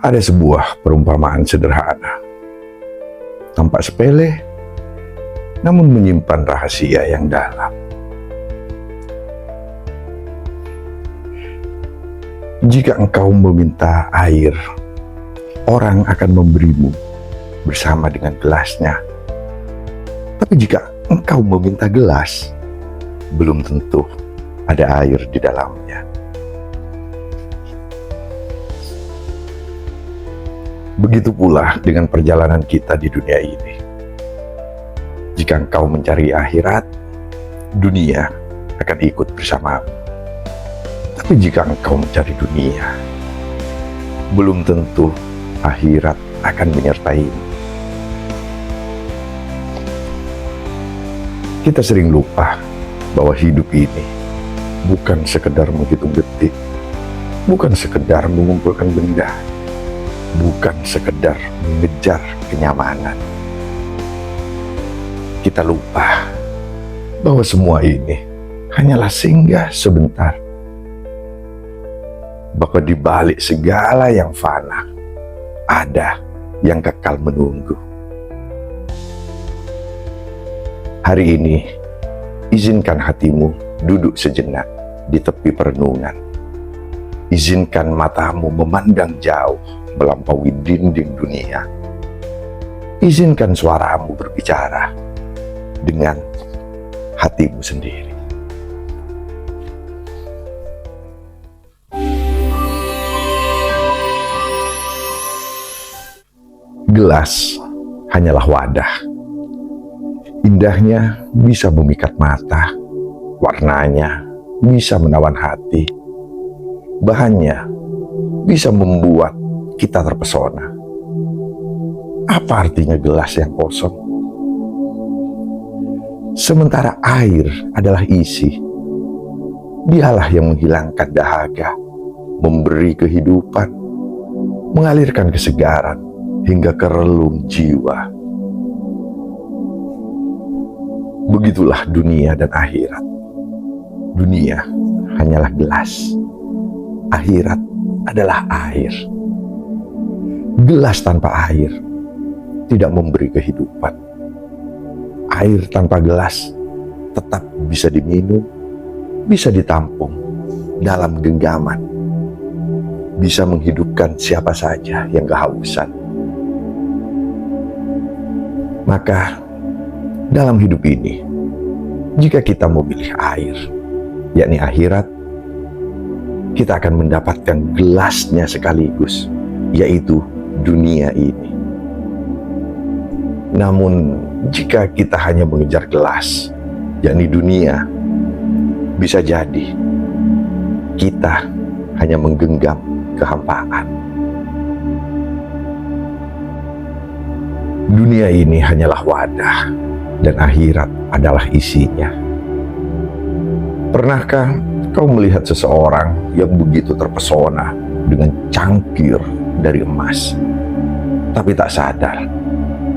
Ada sebuah perumpamaan sederhana, tampak sepele, namun menyimpan rahasia yang dalam. Jika engkau meminta air, orang akan memberimu bersama dengan gelasnya. Tapi jika engkau meminta gelas, belum tentu ada air di dalamnya. Begitu pula dengan perjalanan kita di dunia ini. Jika engkau mencari akhirat, dunia akan ikut bersamamu. Tapi jika engkau mencari dunia, belum tentu akhirat akan menyertaimu. Kita sering lupa bahwa hidup ini bukan sekedar menghitung detik, bukan sekedar mengumpulkan benda, bukan sekedar mengejar kenyamanan. Kita lupa bahwa semua ini hanyalah singgah sebentar. Bahwa di balik segala yang fana, ada yang kekal menunggu. Hari ini, izinkan hatimu duduk sejenak di tepi perenungan. Izinkan matamu memandang jauh melampaui dinding dunia. Izinkan suaramu berbicara dengan hatimu sendiri. Gelas hanyalah wadah. Indahnya bisa memikat mata, warnanya bisa menawan hati, bahannya bisa membuat kita terpesona. Apa artinya gelas yang kosong? Sementara air adalah isi, dialah yang menghilangkan dahaga, memberi kehidupan, mengalirkan kesegaran hingga ke relung jiwa. Begitulah dunia dan akhirat. Dunia hanyalah gelas, akhirat adalah air. Gelas tanpa air tidak memberi kehidupan. Air tanpa gelas tetap bisa diminum, bisa ditampung dalam genggaman, bisa menghidupkan siapa saja yang kehausan. Maka dalam hidup ini, jika kita memilih air, yakni akhirat, kita akan mendapatkan gelasnya sekaligus, yaitu dunia ini. Namun, jika kita hanya mengejar gelas, yakni dunia, bisa jadi kita hanya menggenggam kehampaan. Dunia ini hanyalah wadah, dan akhirat adalah isinya. Pernahkah kau melihat seseorang yang begitu terpesona dengan cangkir dari emas, tapi tak sadar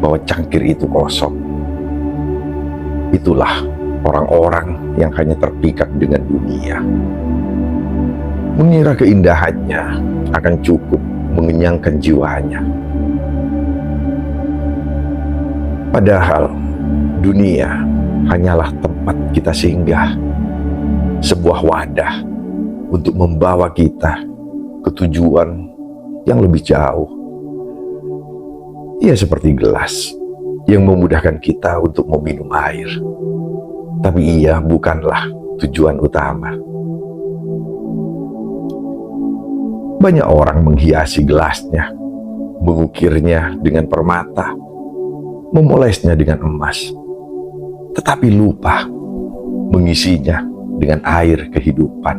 bahwa cangkir itu kosong? Itulah orang-orang yang hanya terpikat dengan dunia, mengira keindahannya akan cukup mengenyangkan jiwanya. Padahal dunia hanyalah tempat kita singgah, sebuah wadah untuk membawa kita ke tujuan yang lebih jauh. Ia seperti gelas yang memudahkan kita untuk meminum air, tapi ia bukanlah tujuan utama. Banyak orang menghiasi gelasnya, mengukirnya dengan permata, memolesnya dengan emas, tetapi lupa mengisinya dengan air kehidupan.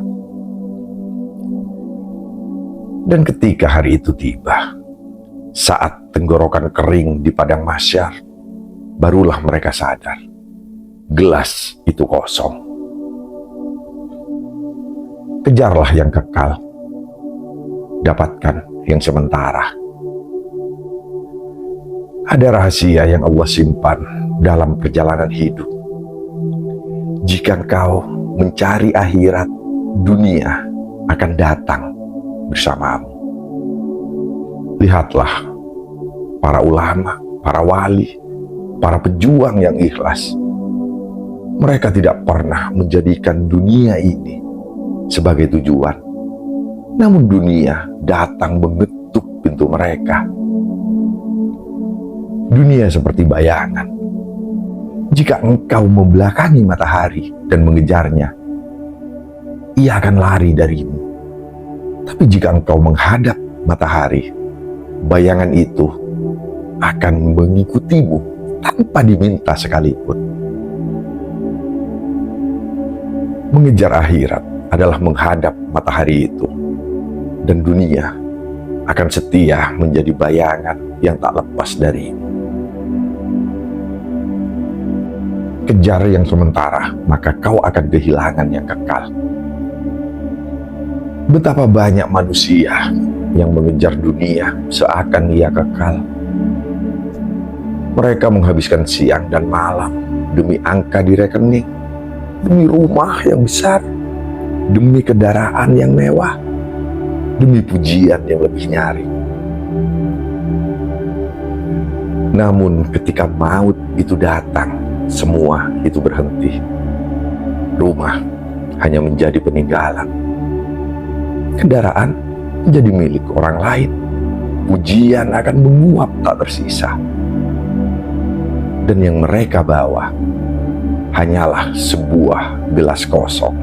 Dan ketika hari itu tiba, saat tenggorokan kering di padang mahsyar, barulah mereka sadar, gelas itu kosong. Kejarlah yang kekal, dapatkan yang sementara. Ada rahasia yang Allah simpan dalam perjalanan hidup. Jika engkau mencari akhirat, dunia akan datang bersamamu. Lihat Lihatlah para ulama, para wali, para pejuang yang ikhlas. Mereka tidak pernah menjadikan dunia ini sebagai tujuan. Namun dunia datang mengetuk pintu mereka. Dunia seperti bayangan. Jika engkau membelakangi matahari dan mengejarnya, ia akan lari darimu. Tapi jika engkau menghadap matahari, bayangan itu akan mengikutimu tanpa diminta sekalipun. Mengejar akhirat adalah menghadap matahari itu, dan dunia akan setia menjadi bayangan yang tak lepas darimu. Kejar yang sementara, maka kau akan kehilangan yang kekal. Betapa banyak manusia yang mengejar dunia seakan ia kekal. Mereka menghabiskan siang dan malam demi angka di rekening, demi rumah yang besar, demi kendaraan yang mewah, demi pujian yang lebih nyaring. Namun ketika maut itu datang, semua itu berhenti. Rumah hanya menjadi peninggalan. Kendaraan menjadi milik orang lain. Pujian akan menguap tak tersisa. Dan yang mereka bawa hanyalah sebuah gelas kosong.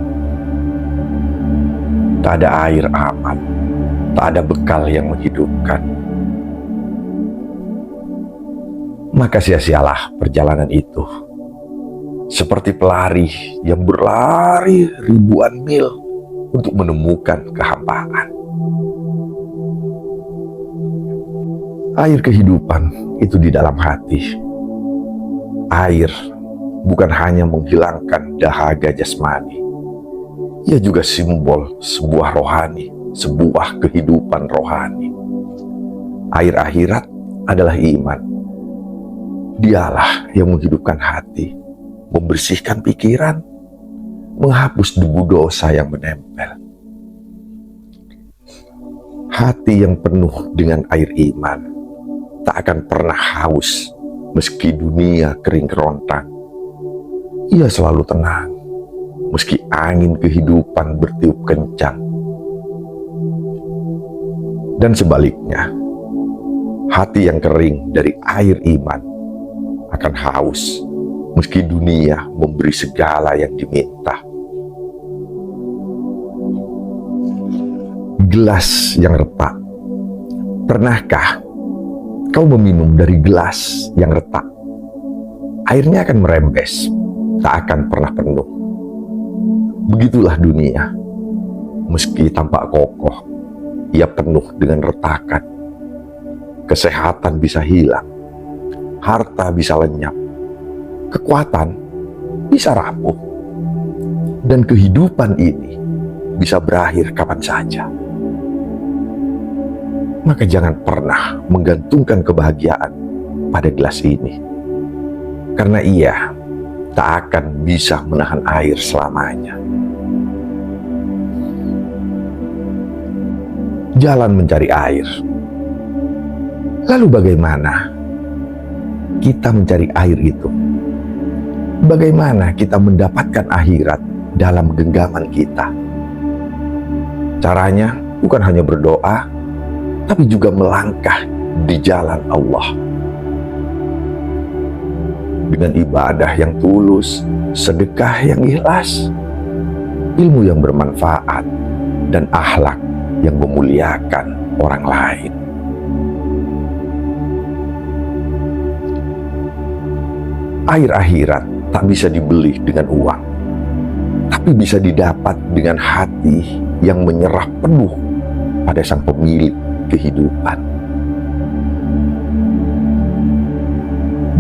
Tak ada air aman, tak ada bekal yang menghidupkan. Maka sia-sialah perjalanan itu. Seperti pelari yang berlari ribuan mil untuk menemukan kehampaan. Air kehidupan itu di dalam hati. Air bukan hanya menghilangkan dahaga jasmani. Ia juga simbol sebuah rohani, sebuah kehidupan rohani. Air akhirat adalah iman. Dialah yang menghidupkan hati, membersihkan pikiran, menghapus debu dosa yang menempel. Hati yang penuh dengan air iman tak akan pernah haus meski dunia kering kerontang. Ia selalu tenang meski angin kehidupan bertiup kencang. Dan sebaliknya, hati yang kering dari air iman akan haus meski dunia memberi segala yang diminta. Gelas yang retak. Pernahkah kau meminum dari gelas yang retak? Airnya akan merembes, tak akan pernah penuh. Begitulah dunia. Meski tampak kokoh, ia penuh dengan retakan. Kesehatan bisa hilang, harta bisa lenyap, kekuatan bisa rapuh, dan kehidupan ini bisa berakhir kapan saja. Maka jangan pernah menggantungkan kebahagiaan pada gelas ini, karena ia tak akan bisa menahan air selamanya. Jalan mencari air. Lalu bagaimana kita mencari air itu? Bagaimana kita mendapatkan akhirat dalam genggaman kita? Caranya bukan hanya berdoa, tapi juga melangkah di jalan Allah. Dengan ibadah yang tulus, sedekah yang ikhlas, ilmu yang bermanfaat, dan akhlak yang memuliakan orang lain. Air akhirat tak bisa dibeli dengan uang, tapi bisa didapat dengan hati yang menyerah penuh pada Sang Pemilik kehidupan.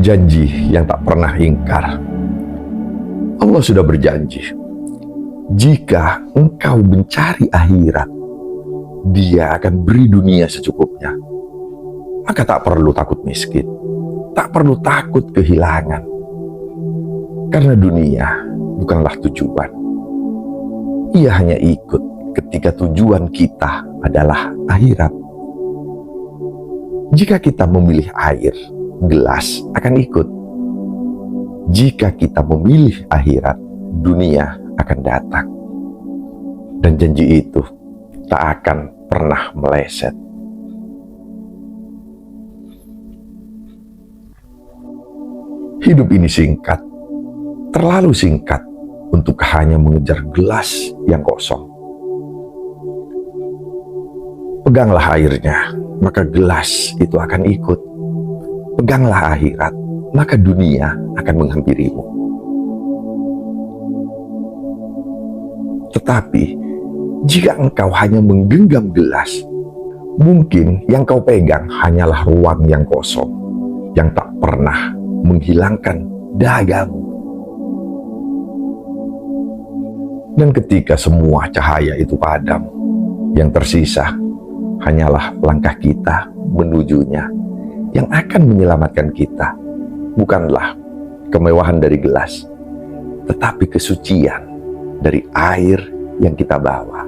Janji yang tak pernah ingkar. Allah sudah berjanji, jika engkau mencari akhirat, Dia akan beri dunia secukupnya. Maka tak perlu takut miskin, tak perlu takut kehilangan. Karena dunia bukanlah tujuan. Ia hanya ikut ketika tujuan kita adalah akhirat. Jika kita memilih air, gelas akan ikut. Jika kita memilih akhirat, dunia akan datang. Dan janji itu tak akan pernah meleset. Hidup ini singkat, terlalu singkat untuk hanya mengejar gelas yang kosong. Peganglah airnya, maka gelas itu akan ikut. Peganglah akhirat, maka dunia akan menghampirimu. Tetapi, jika engkau hanya menggenggam gelas, mungkin yang kau pegang hanyalah ruang yang kosong, yang tak pernah menghilangkan dahagamu. Dan ketika semua cahaya itu padam, yang tersisa hanyalah langkah kita menujunya, yang akan menyelamatkan kita. Bukanlah kemewahan dari gelas, tetapi kesucian dari air yang kita bawa.